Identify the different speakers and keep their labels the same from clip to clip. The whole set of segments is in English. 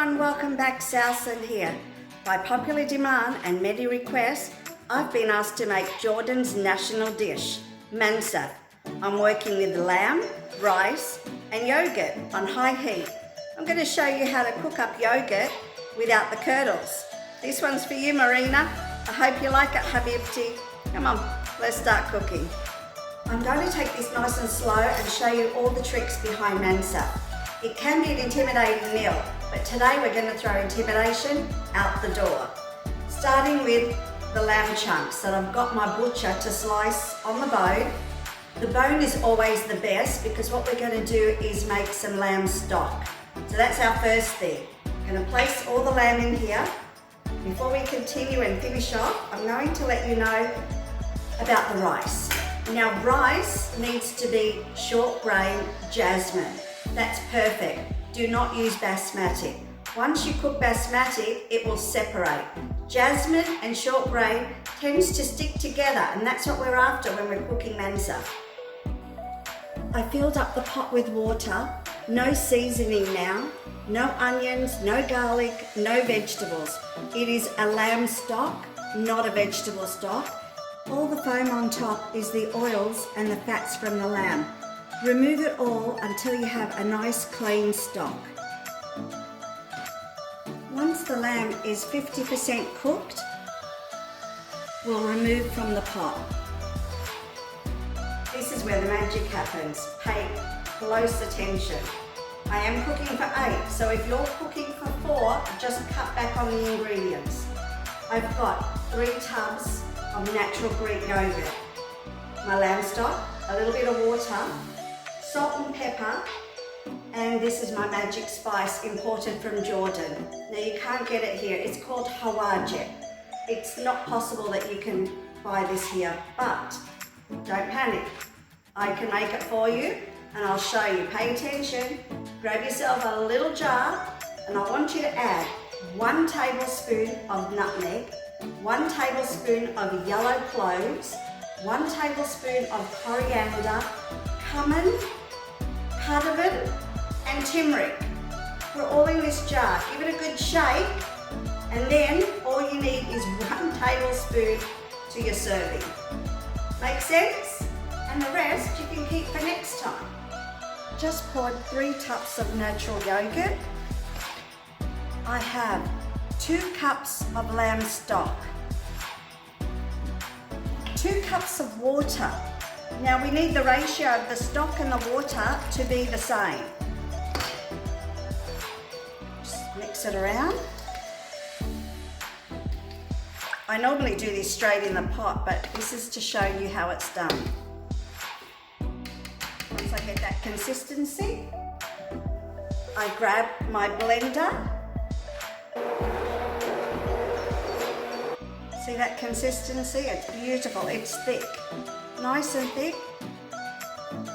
Speaker 1: everyone, welcome back. Sowson here. By popular demand and many requests, I've been asked to make Jordan's national dish, Mansaf. I'm working with lamb, rice and yogurt on high heat. I'm going to show you how to cook up yogurt without the curdles. This one's for you, Marina. I hope you like it, Habibti. Come on, let's start cooking. I'm going to take this nice and slow and show you all the tricks behind Mansaf. It can be an intimidating meal, but today we're going to throw intimidation out the door. Starting with the lamb chunks that I've got my butcher to slice on the bone. The bone is always the best because what we're going to do is make some lamb stock. So that's our first thing. I'm going to place all the lamb in here. Before we continue and finish off, I'm going to let you know about the rice. Now rice needs to be short grain Jasmine. That's perfect. Do not use basmati. Once you cook basmati, it will separate. Jasmine and short grain tends to stick together, and that's what we're after when we're cooking Mansaf. I filled up the pot with water. No seasoning now. No onions, no garlic, no vegetables. It is a lamb stock, not a vegetable stock. All the foam on top is the oils and the fats from the lamb. Remove it all until you have a nice clean stock. Once the lamb is 50% cooked, we'll remove from the pot. This is where the magic happens. Pay close attention. I am cooking for 8, so if you're cooking for 4, just cut back on the ingredients. I've got 3 tubs of natural Greek yogurt, my lamb stock, a little bit of water, salt and pepper, and this is my magic spice imported from Jordan. Now you can't get it here, it's called Howage. It's not possible that you can buy this here, but don't panic. I can make it for you and I'll show you. Pay attention, grab yourself a little jar and I want you to add 1 tablespoon of nutmeg, 1 tablespoon of yellow cloves, 1 tablespoon of coriander, cumin, Cardamon and Tumeric. We're all in this jar. Give it a good shake and then all you need is 1 tablespoon to your serving. Make sense? And the rest you can keep for next time. Just poured 3 cups of natural yogurt. I have 2 cups of lamb stock, 2 cups of water. Now we need the ratio of the stock and the water to be the same. Just mix it around. I normally do this straight in the pot, but this is to show you how it's done. Once I get that consistency, I grab my blender. See that consistency? It's beautiful, it's thick. Nice and thick.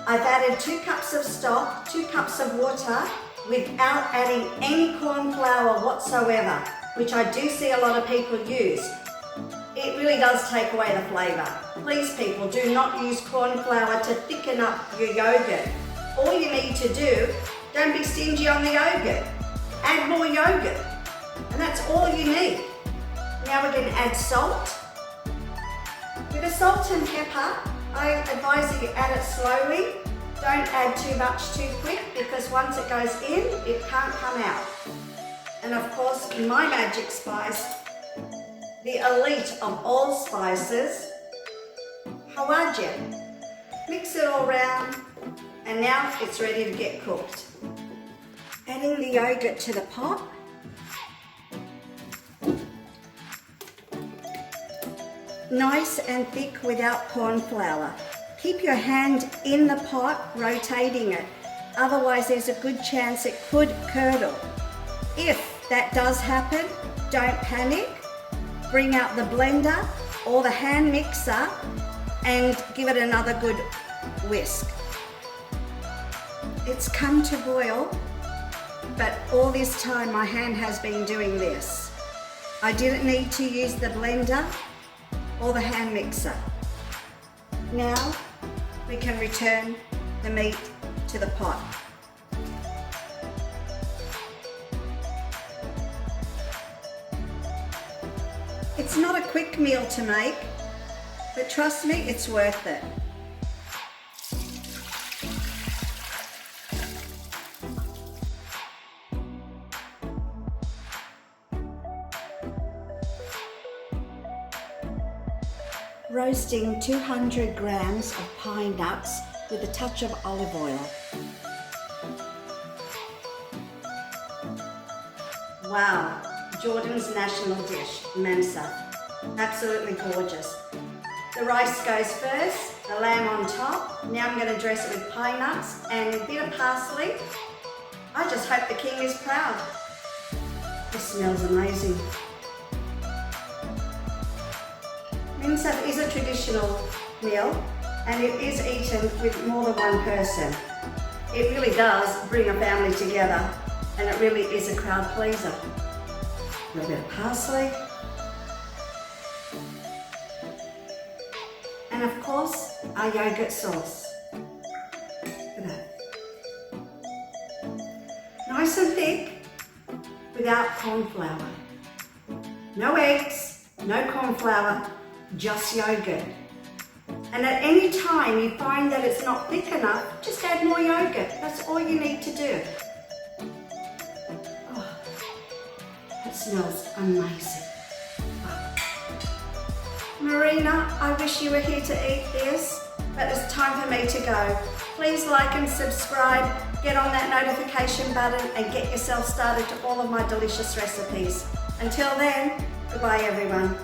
Speaker 1: I've added 2 cups of stock, 2 cups of water without adding any corn flour whatsoever, which I do see a lot of people use. It really does take away the flavour. Please people, do not use corn flour to thicken up your yogurt. All you need to do, don't be stingy on the yogurt. Add more yogurt. And that's all you need. Now we're going to add salt. With the salt and pepper, I advise that you add it slowly. Don't add too much too quick because once it goes in, it can't come out. And of course, my magic spice, the elite of all spices, Howage. Mix it all around and now it's ready to get cooked. Adding the yogurt to the pot. Nice and thick without corn flour. Keep your hand in the pot, rotating it. Otherwise, there's a good chance it could curdle. If that does happen, don't panic. Bring out the blender or the hand mixer and give it another good whisk. It's come to boil, but all this time my hand has been doing this. I didn't need to use the blender or the hand mixer. Now we can return the meat to the pot.
Speaker 2: It's not a quick meal to make, but trust me, it's worth it. Roasting 200 grams of pine nuts with a touch of olive oil.
Speaker 1: Wow, Jordan's national dish, Mansaf. Absolutely gorgeous. The rice goes first, the lamb on top. Now I'm going to dress it with pine nuts and a bit of parsley. I just hope the king is proud. This smells amazing. Mansaf is a traditional meal and it is eaten with more than one person. It really does bring a family together and it really is a crowd pleaser. A little bit of parsley. And of course, our yogurt sauce. Look at that. Nice and thick without corn flour. No eggs, no corn flour, just yogurt. And at any time you find that it's not thick enough, just add more yogurt. That's all you need to do. Oh, that smells amazing. Oh. Marina, I wish you were here to eat this, but it's time for me to go. Please like and subscribe, get on that notification button and get yourself started to all of my delicious recipes. Until then, goodbye everyone.